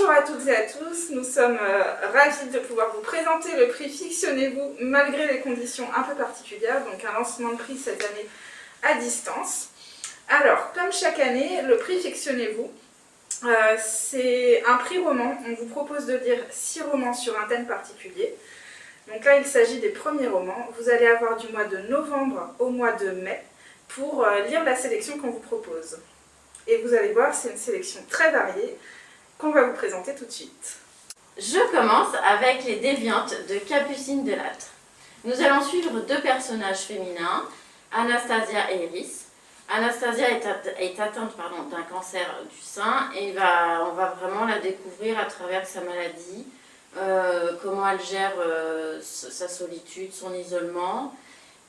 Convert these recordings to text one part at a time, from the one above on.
Bonjour à toutes et à tous, nous sommes ravis de pouvoir vous présenter le prix Fictionnez-vous malgré les conditions un peu particulières, donc un lancement de prix cette année à distance. Alors, comme chaque année, le prix Fictionnez-vous, c'est un prix roman. On vous propose de lire 6 romans sur un thème particulier. Donc là, il s'agit des premiers romans. Vous allez avoir du mois de novembre au mois de mai pour lire la sélection qu'on vous propose. Et vous allez voir, c'est une sélection très variée qu'on va vous présenter tout de suite. Je commence avec Les Déviantes de Capucine Delattre. Nous allons suivre 2 personnages féminins, Anastasia et Iris. Anastasia est atteinte d'un cancer du sein et on va vraiment la découvrir à travers sa maladie, comment elle gère sa solitude, son isolement.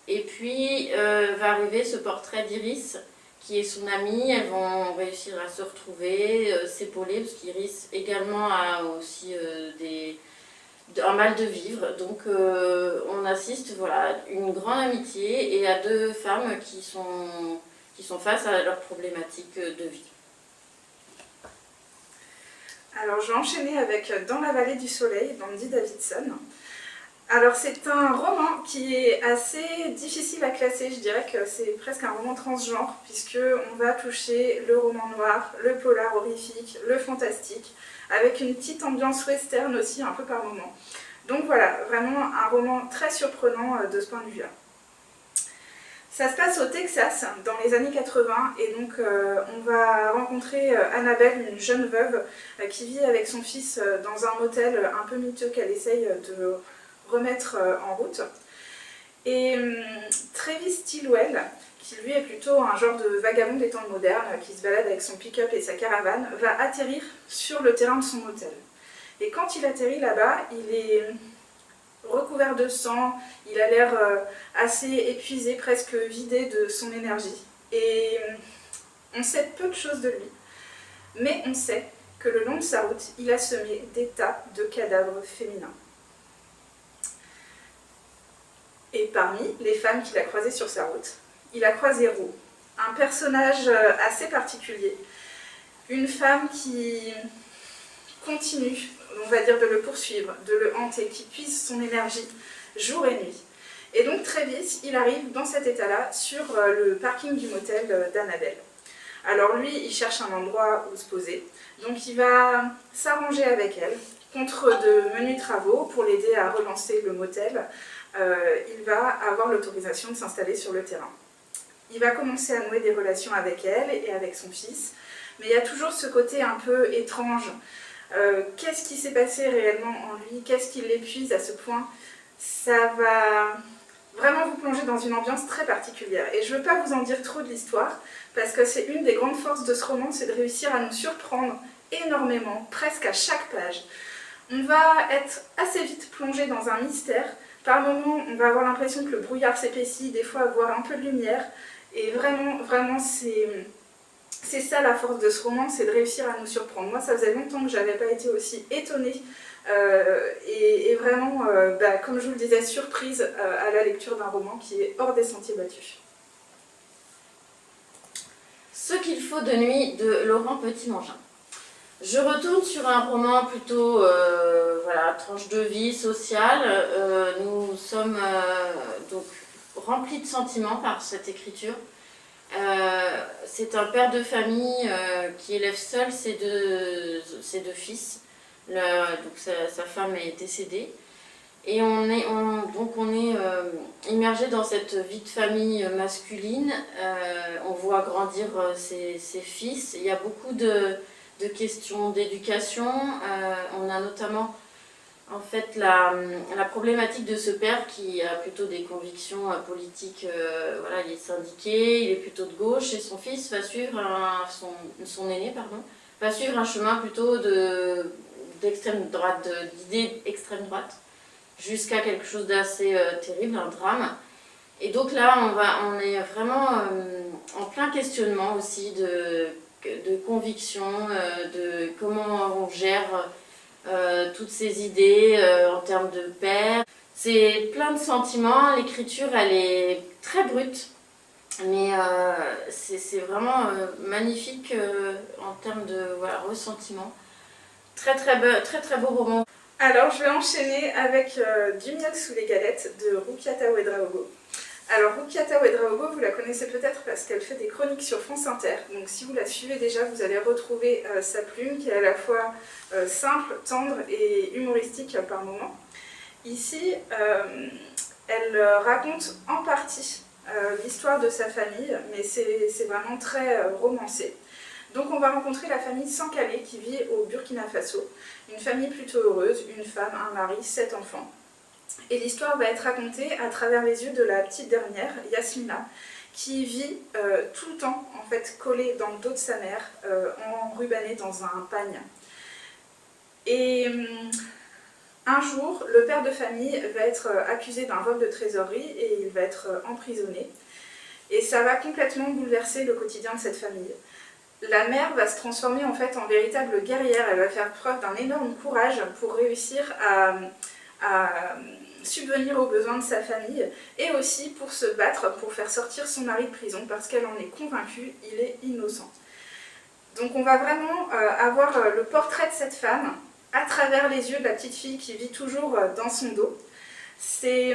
Et puis va arriver ce portrait d'Iris qui est son amie. Elles vont réussir à se retrouver, s'épauler, parce qu'Iris également a aussi un mal de vivre. Donc on assiste à une grande amitié et à 2 femmes qui sont face à leurs problématiques de vie. Alors je vais enchaîner avec Dans la vallée du soleil d'Andy Davidson. Alors c'est un roman qui est assez difficile à classer, je dirais que c'est presque un roman transgenre puisqu'on va toucher le roman noir, le polar horrifique, le fantastique, avec une petite ambiance western aussi un peu par moment. Donc voilà, vraiment un roman très surprenant de ce point de vue-là. Ça se passe au Texas dans les années 80 et donc on va rencontrer Annabelle, une jeune veuve qui vit avec son fils dans un motel un peu miteux qu'elle essaye de remettre en route. Et Travis Stilwell, qui lui est plutôt un genre de vagabond des temps modernes, qui se balade avec son pick-up et sa caravane, va atterrir sur le terrain de son motel. Et quand il atterrit là-bas, il est recouvert de sang, il a l'air assez épuisé, presque vidé de son énergie. Et on sait peu de choses de lui, mais on sait que le long de sa route, il a semé des tas de cadavres féminins. Et parmi les femmes qu'il a croisées sur sa route, il a croisé Rue, un personnage assez particulier, une femme qui continue, on va dire, de le poursuivre, de le hanter, qui puise son énergie jour et nuit. Et donc très vite, il arrive dans cet état-là sur le parking du motel d'Annabelle. Alors lui, il cherche un endroit où se poser, donc il va s'arranger avec elle contre de menus travaux pour l'aider à relancer le motel. Il va avoir l'autorisation de s'installer sur le terrain. Il va commencer à nouer des relations avec elle et avec son fils, mais il y a toujours ce côté un peu étrange. Qu'est-ce qui s'est passé réellement en lui? Qu'est-ce qui l'épuise à ce point? Ça va vraiment vous plonger dans une ambiance très particulière. Et je ne veux pas vous en dire trop de l'histoire, parce que c'est une des grandes forces de ce roman, c'est de réussir à nous surprendre énormément, presque à chaque page. On va être assez vite plongé dans un mystère. Par moments, on va avoir l'impression que le brouillard s'épaissit, des fois avoir un peu de lumière. Et vraiment, c'est ça la force de ce roman, c'est de réussir à nous surprendre. Moi, ça faisait longtemps que je n'avais pas été aussi étonnée et vraiment, comme je vous le disais, surprise à la lecture d'un roman qui est hors des sentiers battus. Ce qu'il faut de nuit de Laurent Petit-Mangin. Je retourne sur un roman plutôt tranche de vie sociale. Nous sommes donc remplis de sentiments par cette écriture. C'est un père de famille qui élève seul ses deux fils. Donc sa femme est décédée. Et on est immergé dans cette vie de famille masculine. On voit grandir ses fils. Il y a beaucoup de questions d'éducation. On a notamment en fait la problématique de ce père qui a plutôt des convictions politiques. Il est syndiqué, il est plutôt de gauche, et son fils va suivre son aîné va suivre un chemin plutôt d'extrême droite, d'idées extrême droite, jusqu'à quelque chose d'assez terrible, un drame. Et donc là, on est vraiment en plein questionnement aussi de conviction, de comment on gère toutes ces idées en termes de père. C'est plein de sentiments, l'écriture elle est très brute, mais c'est vraiment magnifique en termes de ressentiment. Très beau roman. Alors je vais enchaîner avec Du miel sous les galettes de Rukiata Ouedraogo. Alors Rukiata Ouedraogo, vous la connaissez peut-être parce qu'elle fait des chroniques sur France Inter. Donc si vous la suivez déjà, vous allez retrouver sa plume qui est à la fois simple, tendre et humoristique par moments. Ici, elle raconte en partie l'histoire de sa famille, mais c'est vraiment très romancé. Donc on va rencontrer la famille Sankale qui vit au Burkina Faso, une famille plutôt heureuse, une femme, un mari, 7 enfants. Et l'histoire va être racontée à travers les yeux de la petite dernière, Yasmina, qui vit tout le temps en fait collée dans le dos de sa mère, enrubanée dans un pagne. Et un jour, le père de famille va être accusé d'un vol de trésorerie et il va être emprisonné. Et ça va complètement bouleverser le quotidien de cette famille. La mère va se transformer en fait en véritable guerrière, elle va faire preuve d'un énorme courage pour réussir à subvenir aux besoins de sa famille et aussi pour se battre pour faire sortir son mari de prison parce qu'elle en est convaincue, il est innocent. Donc on va vraiment avoir le portrait de cette femme à travers les yeux de la petite fille qui vit toujours dans son dos. C'est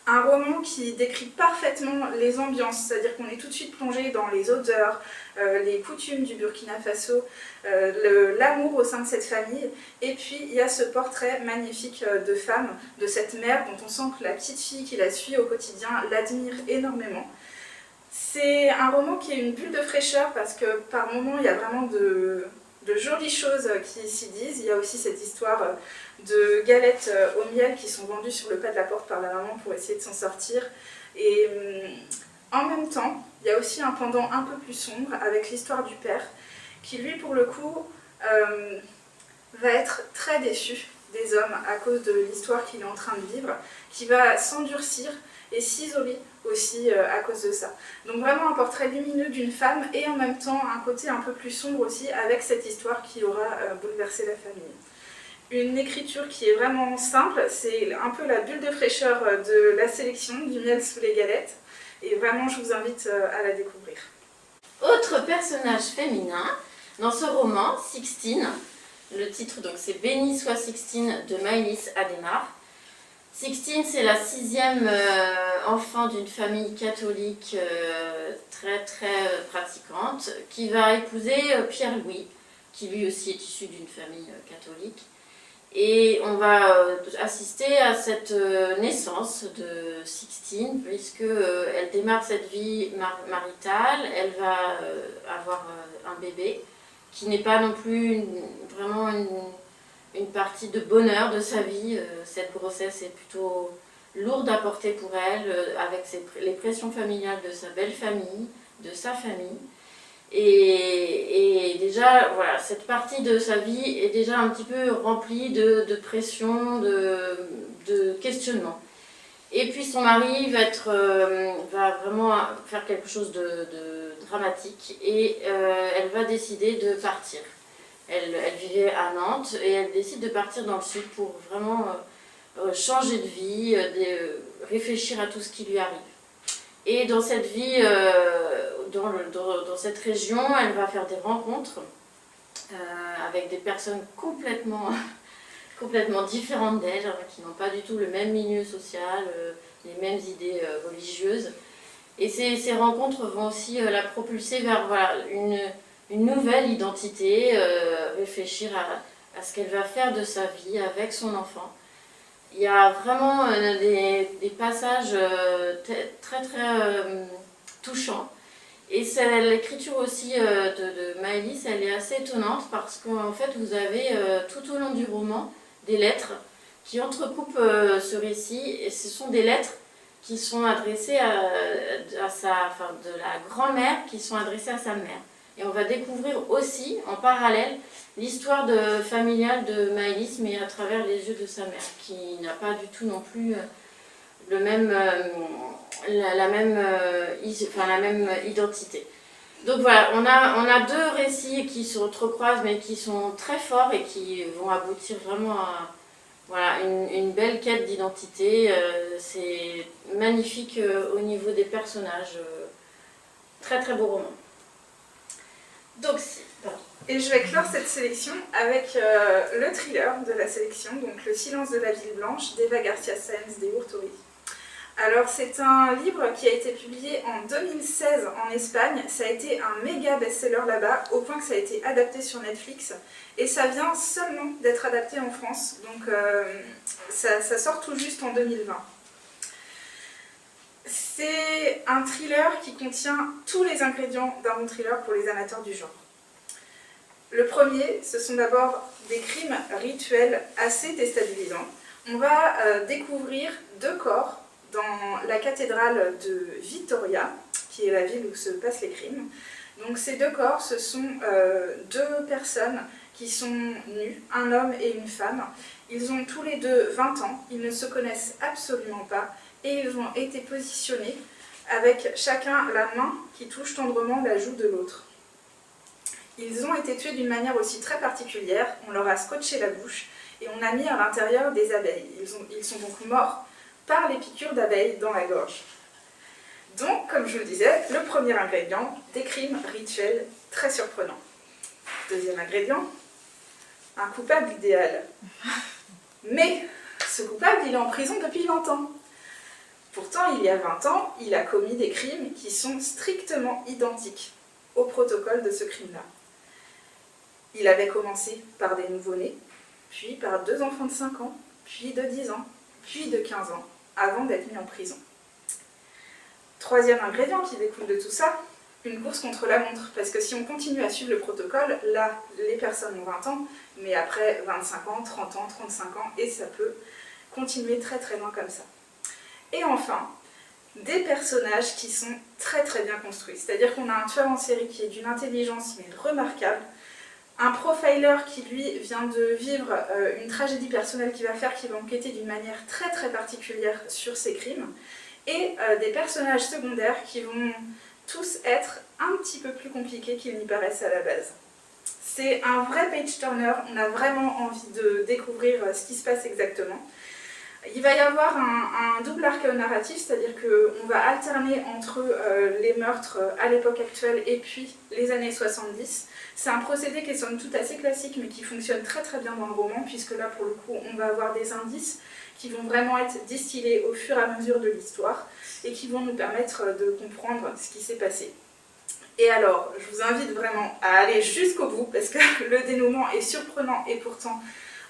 un roman qui décrit parfaitement les ambiances, c'est-à-dire qu'on est tout de suite plongé dans les odeurs, les coutumes du Burkina Faso, l'amour au sein de cette famille. Et puis il y a ce portrait magnifique de femme, de cette mère dont on sent que la petite fille qui la suit au quotidien l'admire énormément. C'est un roman qui est une bulle de fraîcheur parce que par moments il y a vraiment de jolies choses qui s'y disent. Il y a aussi cette histoire de galettes au miel qui sont vendues sur le pas de la porte par la maman pour essayer de s'en sortir. Et en même temps, il y a aussi un pendant un peu plus sombre avec l'histoire du père qui lui pour le coup va être très déçu des hommes à cause de l'histoire qu'il est en train de vivre, qui va s'endurcir et s'isoler aussi à cause de ça. Donc vraiment un portrait lumineux d'une femme et en même temps un côté un peu plus sombre aussi avec cette histoire qui aura bouleversé la famille. Une écriture qui est vraiment simple, c'est un peu la bulle de fraîcheur de la sélection du miel sous les galettes et vraiment je vous invite à la découvrir. Autre personnage féminin dans ce roman, Sixtine, le titre donc c'est Béni soit Sixtine de Maëlys Adhémar. Sixtine, c'est la 6e enfant d'une famille catholique très pratiquante qui va épouser Pierre-Louis, qui lui aussi est issu d'une famille catholique. Et on va assister à cette naissance de Sixtine, puisqu'elle démarre cette vie maritale, elle va avoir un bébé, qui n'est pas non plus vraiment une partie de bonheur de sa vie. Cette grossesse est plutôt lourde à porter pour elle, avec les pressions familiales de sa belle famille, de sa famille. Et déjà, voilà, cette partie de sa vie est déjà un petit peu remplie de pression, de questionnement. Et puis son mari va vraiment faire quelque chose de dramatique et elle va décider de partir. Elle vivait à Nantes et elle décide de partir dans le sud pour vraiment changer de vie, réfléchir à tout ce qui lui arrive. Et dans cette vie, dans cette région, elle va faire des rencontres avec des personnes complètement différentes d'elle, qui n'ont pas du tout le même milieu social, les mêmes idées religieuses. Et ces rencontres vont aussi la propulser vers voilà, une nouvelle identité, réfléchir à ce qu'elle va faire de sa vie avec son enfant. Il y a vraiment des passages très touchants. Et l'écriture aussi de Maëlys, elle est assez étonnante parce qu'en fait vous avez tout au long du roman des lettres qui entrecoupent ce récit, et ce sont des lettres qui sont adressées de la grand-mère, qui sont adressées à sa mère. Et on va découvrir aussi, en parallèle, l'histoire familiale de Maëlys, mais à travers les yeux de sa mère, qui n'a pas du tout non plus la même identité. Donc voilà, on a deux récits qui se entrecroisent, mais qui sont très forts et qui vont aboutir vraiment à voilà, une belle quête d'identité. C'est magnifique au niveau des personnages. Très beau roman. Donc, Et je vais clore cette sélection avec le thriller de la sélection, donc Le silence de la ville blanche d'Eva García Sáenz de Urturi. Alors c'est un livre qui a été publié en 2016 en Espagne, ça a été un méga best-seller là-bas, au point que ça a été adapté sur Netflix, et ça vient seulement d'être adapté en France, donc ça sort tout juste en 2020. C'est un thriller qui contient tous les ingrédients d'un bon thriller pour les amateurs du genre. Le premier, ce sont d'abord des crimes rituels assez déstabilisants. On va découvrir 2 corps dans la cathédrale de Vitoria, qui est la ville où se passent les crimes. Donc ces 2 corps, ce sont 2 personnes qui sont nues, un homme et une femme. Ils ont tous les 2 20 ans, ils ne se connaissent absolument pas et ils ont été positionnés avec chacun la main qui touche tendrement la joue de l'autre. Ils ont été tués d'une manière aussi très particulière, on leur a scotché la bouche et on a mis à l'intérieur des abeilles. Ils sont donc morts par les piqûres d'abeilles dans la gorge. Donc, comme je vous le disais, le premier ingrédient, des crimes rituels très surprenants. Deuxième ingrédient, un coupable idéal. Mais ce coupable, il est en prison depuis 20 ans. Pourtant, il y a 20 ans, il a commis des crimes qui sont strictement identiques au protocole de ce crime-là. Il avait commencé par des nouveau-nés, puis par 2 enfants de 5 ans, puis de 10 ans, puis de 15 ans, avant d'être mis en prison. Troisième ingrédient qui découle de tout ça, une course contre la montre. Parce que si on continue à suivre le protocole, là, les personnes ont 20 ans, mais après 25 ans, 30 ans, 35 ans, et ça peut continuer très très loin comme ça. Et enfin, des personnages qui sont très très bien construits. C'est-à-dire qu'on a un tueur en série qui est d'une intelligence mais remarquable, un profiler qui lui vient de vivre une tragédie personnelle qui va faire qu'il va enquêter d'une manière très très particulière sur ses crimes, et des personnages secondaires qui vont tous être un petit peu plus compliqués qu'ils n'y paraissent à la base. C'est un vrai page-turner, on a vraiment envie de découvrir ce qui se passe exactement. Il va y avoir un double arc narratif, c'est-à-dire qu'on va alterner entre les meurtres à l'époque actuelle et puis les années 70. C'est un procédé qui est somme toute assez classique mais qui fonctionne très très bien dans le roman, puisque là pour le coup on va avoir des indices qui vont vraiment être distillés au fur et à mesure de l'histoire et qui vont nous permettre de comprendre ce qui s'est passé. Et alors, je vous invite vraiment à aller jusqu'au bout parce que le dénouement est surprenant et pourtant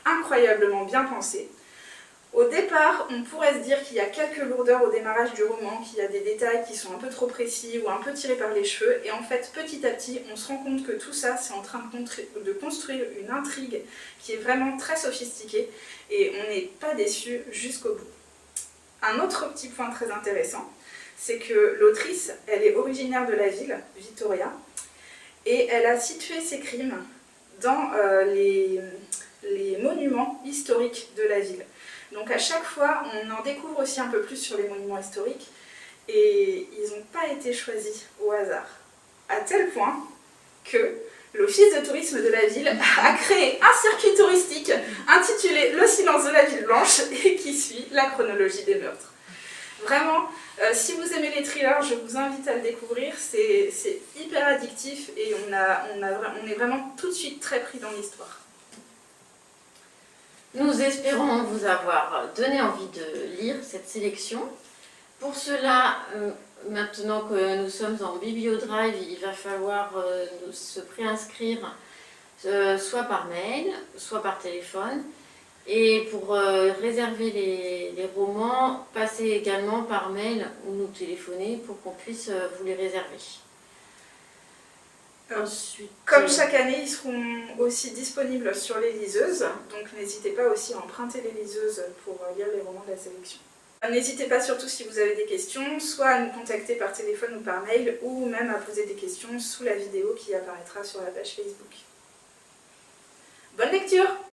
incroyablement bien pensé. Au départ, on pourrait se dire qu'il y a quelques lourdeurs au démarrage du roman, qu'il y a des détails qui sont un peu trop précis ou un peu tirés par les cheveux, et en fait, petit à petit, on se rend compte que tout ça, c'est en train de construire une intrigue qui est vraiment très sophistiquée, et on n'est pas déçu jusqu'au bout. Un autre petit point très intéressant, c'est que l'autrice, elle est originaire de la ville, Vitoria, et elle a situé ses crimes dans les monuments historiques de la ville. Donc à chaque fois, on en découvre aussi un peu plus sur les monuments historiques, et ils n'ont pas été choisis au hasard. À tel point que l'Office de tourisme de la ville a créé un circuit touristique intitulé Le silence de la ville blanche et qui suit la chronologie des meurtres. Vraiment, si vous aimez les thrillers, je vous invite à le découvrir, c'est hyper addictif et on est vraiment tout de suite très pris dans l'histoire. Nous espérons vous avoir donné envie de lire cette sélection. Pour cela, maintenant que nous sommes en BiblioDrive, il va falloir se préinscrire soit par mail, soit par téléphone. Et pour réserver les romans, passez également par mail ou nous téléphoner pour qu'on puisse vous les réserver. Ensuite, comme chaque année, ils seront aussi disponibles sur les liseuses, donc n'hésitez pas aussi à emprunter les liseuses pour lire les romans de la sélection. N'hésitez pas surtout si vous avez des questions, soit à nous contacter par téléphone ou par mail, ou même à poser des questions sous la vidéo qui apparaîtra sur la page Facebook. Bonne lecture!